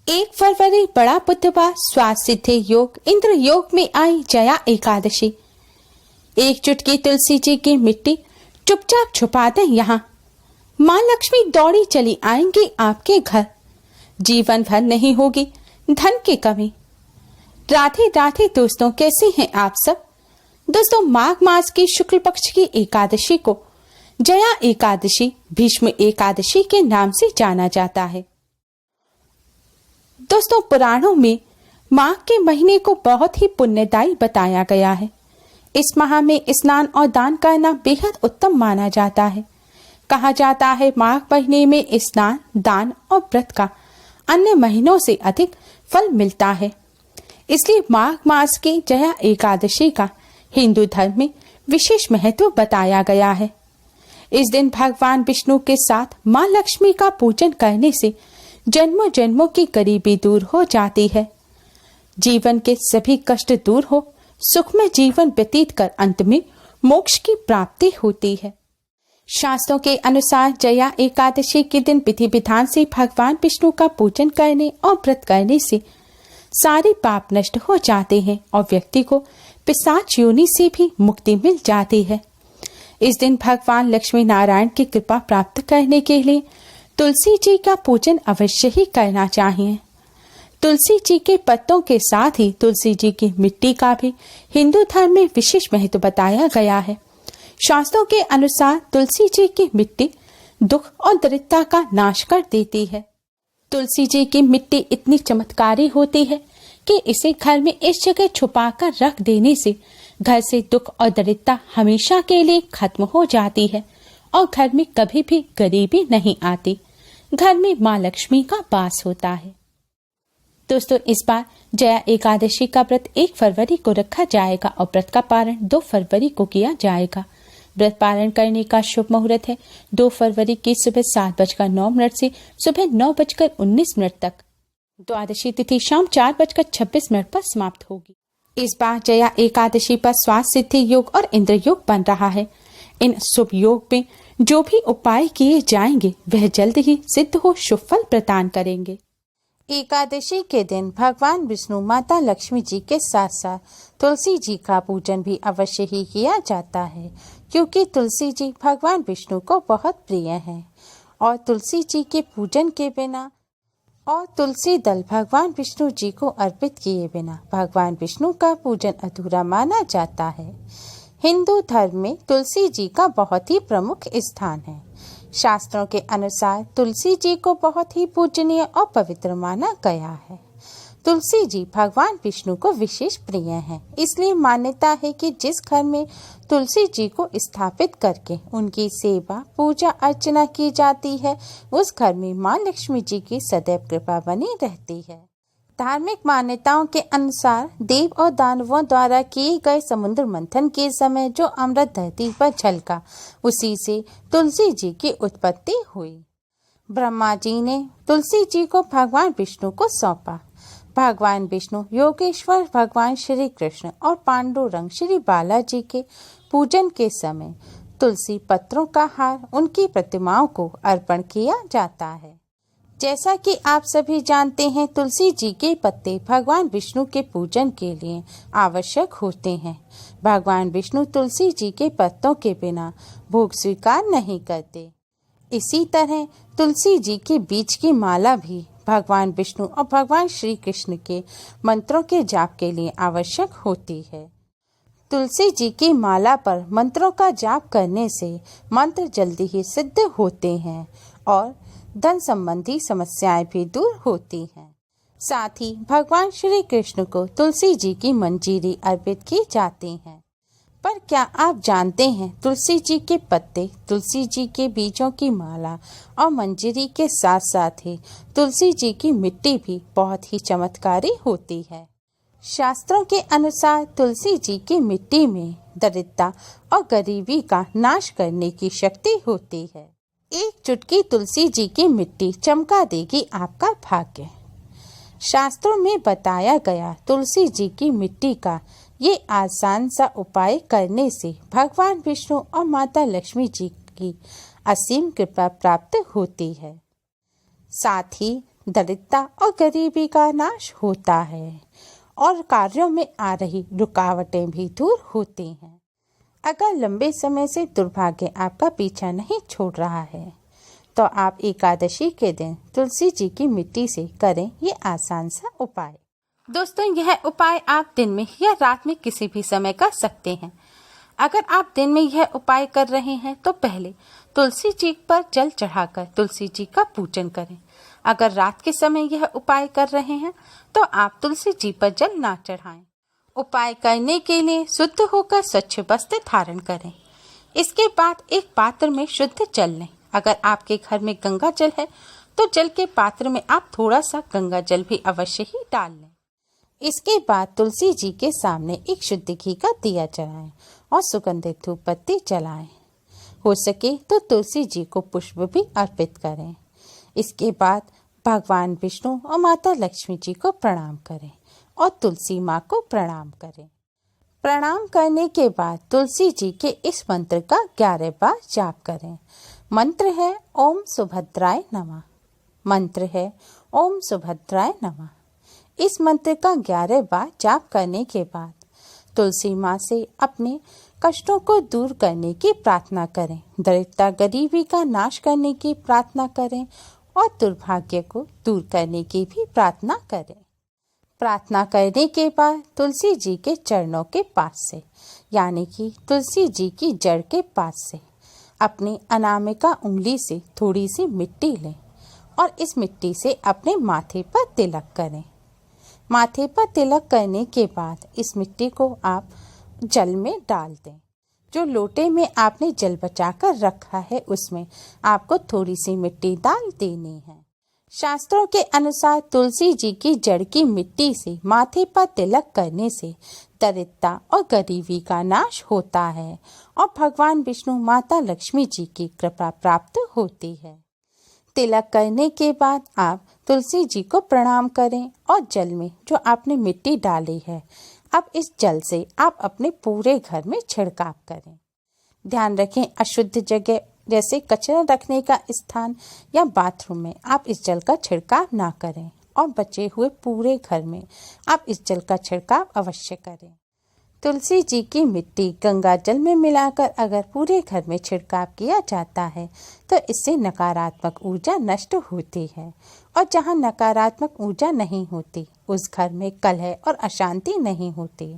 1 फरवरी बड़ा बुधवार, स्वास्थ्य सिद्धि योग इंद्र योग में आई जया एकादशी। एक चुटकी तुलसी जी की मिट्टी चुपचाप छुपा दें यहाँ। माँ लक्ष्मी दौड़ी चली आएंगी आपके घर। जीवन भर नहीं होगी धन की कमी। राधे राधे दोस्तों, कैसे हैं आप सब। दोस्तों, माघ मास की शुक्ल पक्ष की एकादशी को जया एकादशी, भीष्म एकादशी के नाम से जाना जाता है। दोस्तों, पुराणों में माघ के महीने को बहुत ही पुण्यदायी बताया गया है। इस माह में स्नान और दान करना बेहद उत्तम माना जाता है। कहा जाता है माघ महीने में स्नान, दान और व्रत का अन्य महीनों से अधिक फल मिलता है। इसलिए माघ मास की जया एकादशी का हिंदू धर्म में विशेष महत्व बताया गया है। इस दिन भगवान विष्णु के साथ माँ लक्ष्मी का पूजन करने से जन्मों जन्मों की गरीबी दूर हो जाती है। जीवन के सभी कष्ट दूर हो, सुखमय जीवन व्यतीत कर अंत में मोक्ष की प्राप्ति होती है। शास्त्रों के अनुसार जया एकादशी के दिन विधि विधान से भगवान विष्णु का पूजन करने और व्रत करने से सारे पाप नष्ट हो जाते हैं और व्यक्ति को पिशाच योनि से भी मुक्ति मिल जाती है। इस दिन भगवान लक्ष्मी नारायण की कृपा प्राप्त करने के लिए तुलसी जी का पूजन अवश्य ही करना चाहिए। तुलसी जी के पत्तों के साथ ही तुलसी जी की मिट्टी का भी हिंदू धर्म में विशेष महत्व बताया गया है। शास्त्रों के अनुसार तुलसी जी की मिट्टी दुख और दरिद्रता का नाश कर देती है। तुलसी जी की मिट्टी इतनी चमत्कारी होती है कि इसे घर में इस जगह छुपाकर रख देने से घर से दुख और दरिद्रता हमेशा के लिए खत्म हो जाती है और घर में कभी भी गरीबी नहीं आती। घर में माँ लक्ष्मी का वास होता है। दोस्तों, इस बार जया एकादशी का व्रत 1 फरवरी को रखा जाएगा और व्रत का पारण 2 फरवरी को किया जाएगा। व्रत पारण करने का शुभ मुहूर्त है 2 फरवरी की सुबह 7:09 से सुबह 9:19 तक। द्वादशी तिथि शाम 4:26 पर समाप्त होगी। इस बार जया एकादशी पर स्वास्थ्य सिद्धि योग और इंद्र योग बन रहा है। इन शुभ योग में जो भी उपाय किए जाएंगे वह जल्द ही सिद्ध हो शुभ फल प्रदान करेंगे। एकादशी के दिन भगवान विष्णु, माता लक्ष्मी जी के साथ साथ तुलसी जी का पूजन भी अवश्य ही किया जाता है, क्योंकि तुलसी जी भगवान विष्णु को बहुत प्रिय है और तुलसी जी के पूजन के बिना और तुलसी दल भगवान विष्णु जी को अर्पित किए बिना भगवान विष्णु का पूजन अधूरा माना जाता है। हिंदू धर्म में तुलसी जी का बहुत ही प्रमुख स्थान है। शास्त्रों के अनुसार तुलसी जी को बहुत ही पूजनीय और पवित्र माना गया है। तुलसी जी भगवान विष्णु को विशेष प्रिय हैं, इसलिए मान्यता है कि जिस घर में तुलसी जी को स्थापित करके उनकी सेवा पूजा अर्चना की जाती है, उस घर में माँ लक्ष्मी जी की सदैव कृपा बनी रहती है। धार्मिक मान्यताओं के अनुसार देव और दानवों द्वारा किए गए समुद्र मंथन के समय जो अमृत धरती पर छलका, उसी से तुलसी जी की उत्पत्ति हुई। ब्रह्मा जी ने तुलसी जी को भगवान विष्णु को सौंपा। भगवान विष्णु, योगेश्वर भगवान श्री कृष्ण और पांडुरंग श्री बालाजी के पूजन के समय तुलसी पत्रों का हार उनकी प्रतिमाओं को अर्पण किया जाता है। जैसा कि आप सभी जानते हैं, तुलसी जी के पत्ते भगवान विष्णु के पूजन के लिए आवश्यक होते हैं। भगवान विष्णु तुलसी जी के पत्तों के बिना भोग स्वीकार नहीं करते। इसी तरह तुलसी जी के बीज की माला भी भगवान विष्णु और भगवान श्री कृष्ण के मंत्रों के जाप के लिए आवश्यक होती है। तुलसी जी की माला पर मंत्रों का जाप करने से मंत्र जल्दी ही सिद्ध होते हैं और धन संबंधी समस्याएं भी दूर होती हैं। साथ ही भगवान श्री कृष्ण को तुलसी जी की मंजीरी अर्पित की जाती है। पर क्या आप जानते हैं, तुलसी जी के पत्ते, तुलसी जी के बीजों की माला और मंजीरी के साथ साथ ही तुलसी जी की मिट्टी भी बहुत ही चमत्कारी होती है। शास्त्रों के अनुसार तुलसी जी की मिट्टी में दरिद्रता और गरीबी का नाश करने की शक्ति होती है। एक चुटकी तुलसी जी की मिट्टी चमका देगी आपका भाग्य। शास्त्रों में बताया गया तुलसी जी की मिट्टी का ये आसान सा उपाय करने से भगवान विष्णु और माता लक्ष्मी जी की असीम कृपा प्राप्त होती है। साथ ही दरिद्रता और गरीबी का नाश होता है और कार्यों में आ रही रुकावटें भी दूर होती हैं। अगर लंबे समय से दुर्भाग्य आपका पीछा नहीं छोड़ रहा है तो आप एकादशी के दिन तुलसी जी की मिट्टी से करें ये आसान सा उपाय। दोस्तों, यह उपाय आप दिन में या रात में किसी भी समय कर सकते हैं। अगर आप दिन में यह उपाय कर रहे हैं तो पहले तुलसी जी पर जल चढ़ाकर तुलसी जी का पूजन करें। अगर रात के समय यह उपाय कर रहे हैं तो आप तुलसी जी पर जल ना चढ़ाएं। उपाय करने के लिए शुद्ध होकर स्वच्छ वस्त्र धारण करें। इसके बाद एक पात्र में शुद्ध जल लें। अगर आपके घर में गंगा जल है तो जल के पात्र में आप थोड़ा सा गंगा जल भी अवश्य ही डाल लें। इसके बाद तुलसी जी के सामने एक शुद्ध घी का दिया जलाएं और सुगंधित धूप बत्ती जलाएं। हो सके तो तुलसी जी को पुष्प भी अर्पित करें। इसके बाद भगवान विष्णु और माता लक्ष्मी जी को प्रणाम करें और तुलसी माँ को प्रणाम करें। प्रणाम करने के बाद तुलसी जी के इस मंत्र का 11 बार जाप करें। मंत्र है ओम सुभद्राय नमः। मंत्र है ओम सुभद्राय नमः। इस मंत्र का 11 बार जाप करने के बाद तुलसी माँ से अपने कष्टों को दूर करने की प्रार्थना करें, दरिद्रता गरीबी का नाश करने की प्रार्थना करें और दुर्भाग्य को दूर करने की भी प्रार्थना करें। प्रार्थना करने के बाद तुलसी जी के चरणों के पास से यानी कि तुलसी जी की जड़ के पास से अपनी अनामिका उंगली से थोड़ी सी मिट्टी लें और इस मिट्टी से अपने माथे पर तिलक करें। माथे पर तिलक करने के बाद इस मिट्टी को आप जल में डाल दें। जो लोटे में आपने जल बचाकर रखा है उसमें आपको थोड़ी सी मिट्टी डाल देनी है। शास्त्रों के अनुसार तुलसी जी की जड़ की मिट्टी से माथे पर तिलक करने से दरिद्रता और गरीबी का नाश होता है और भगवान विष्णु माता लक्ष्मी जी की कृपा प्राप्त होती है। तिलक करने के बाद आप तुलसी जी को प्रणाम करें और जल में जो आपने मिट्टी डाली है अब इस जल से आप अपने पूरे घर में छिड़काव करें। ध्यान रखें, अशुद्ध जगह जैसे कचरा रखने का स्थान या बाथरूम में आप इस जल का छिड़काव ना करें और बचे हुए पूरे घर में आप इस जल का छिड़काव अवश्य करें। तुलसी जी की मिट्टी गंगा जल में मिलाकर अगर पूरे घर में छिड़काव किया जाता है तो इससे नकारात्मक ऊर्जा नष्ट होती है और जहाँ नकारात्मक ऊर्जा नहीं होती उस घर में कलह और अशांति नहीं होती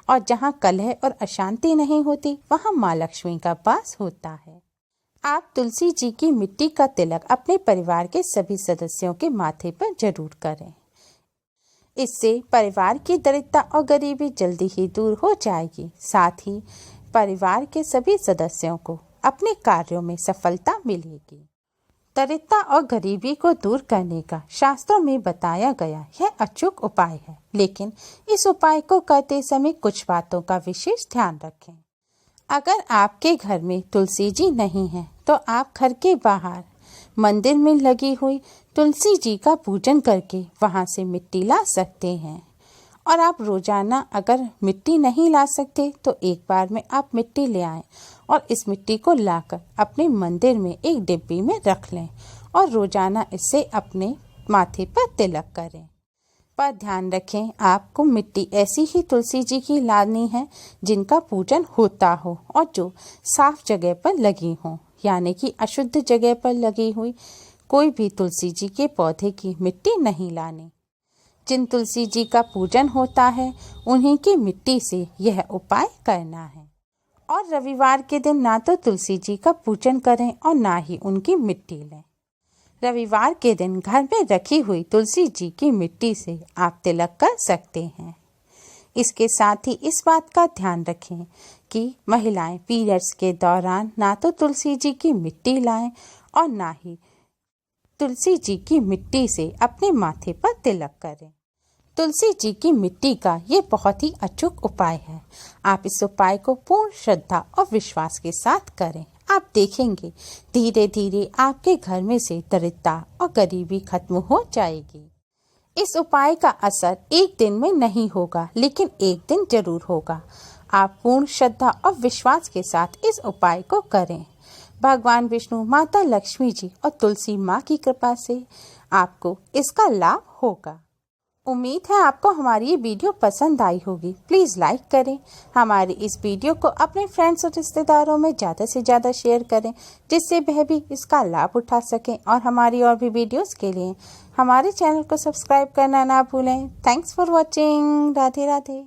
और जहाँ कलह और अशांति नहीं होती वहाँ माँ लक्ष्मी का वास होता है। आप तुलसी जी की मिट्टी का तिलक अपने परिवार के सभी सदस्यों के माथे पर जरूर करें। इससे परिवार की दरिद्रता और गरीबी जल्दी ही दूर हो जाएगी। साथ ही परिवार के सभी सदस्यों को अपने कार्यों में सफलता मिलेगी। दरिद्रता और गरीबी को दूर करने का शास्त्रों में बताया गया यह अचूक उपाय है, लेकिन इस उपाय को करते समय कुछ बातों का विशेष ध्यान रखें। अगर आपके घर में तुलसी जी नहीं है तो आप घर के बाहर मंदिर में लगी हुई तुलसी जी का पूजन करके वहां से मिट्टी ला सकते हैं। और आप रोजाना अगर मिट्टी नहीं ला सकते तो एक बार में आप मिट्टी ले आएं और इस मिट्टी को लाकर अपने मंदिर में एक डिब्बी में रख लें और रोजाना इससे अपने माथे पर तिलक करें। पर ध्यान रखें, आपको मिट्टी ऐसी ही तुलसी जी की लानी है जिनका पूजन होता हो और जो साफ जगह पर लगी हो, यानी कि अशुद्ध जगह पर लगी हुई कोई भी तुलसी जी के पौधे की मिट्टी नहीं लानी। जिन तुलसी जी का पूजन होता है उन्हीं की मिट्टी से यह उपाय करना है। और रविवार के दिन ना तो तुलसी जी का पूजन करें और ना ही उनकी मिट्टी लें। रविवार के दिन घर में रखी हुई तुलसी जी की मिट्टी से आप तिलक कर सकते हैं। इसके साथ ही इस बात का ध्यान रखें कि महिलाएं पीरियड्स के दौरान ना तो तुलसी जी की मिट्टी लाएं और ना ही तुलसी जी की मिट्टी से अपने माथे पर तिलक करें। तुलसी जी की मिट्टी का ये बहुत ही अचूक उपाय है। आप इस उपाय को पूर्ण श्रद्धा और विश्वास के साथ करें। आप देखेंगे धीरे धीरे आपके घर में से दरिद्रता और गरीबी खत्म हो जाएगी। इस उपाय का असर एक दिन में नहीं होगा, लेकिन एक दिन जरूर होगा। आप पूर्ण श्रद्धा और विश्वास के साथ इस उपाय को करें। भगवान विष्णु, माता लक्ष्मी जी और तुलसी माँ की कृपा से आपको इसका लाभ होगा। उम्मीद है आपको हमारी ये वीडियो पसंद आई होगी। प्लीज़ लाइक करें, हमारी इस वीडियो को अपने फ्रेंड्स और रिश्तेदारों में ज़्यादा से ज़्यादा शेयर करें, जिससे वह भी इसका लाभ उठा सकें। और हमारी और भी वीडियोस के लिए हमारे चैनल को सब्सक्राइब करना ना भूलें। Thanks for watching. Radhe Radhe.